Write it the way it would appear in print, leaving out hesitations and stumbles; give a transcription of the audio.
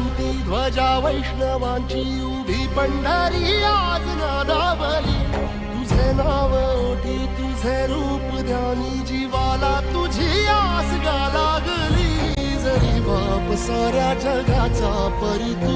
क्रांती ध्वजा वैष्णवांची उभी पंढरी आज नादावली. तुझे नाव ओठी तुझे रूप ध्यानी जीवाला तुझी आस गा लागली. जरी बाप साऱ्या जगाचा परी तू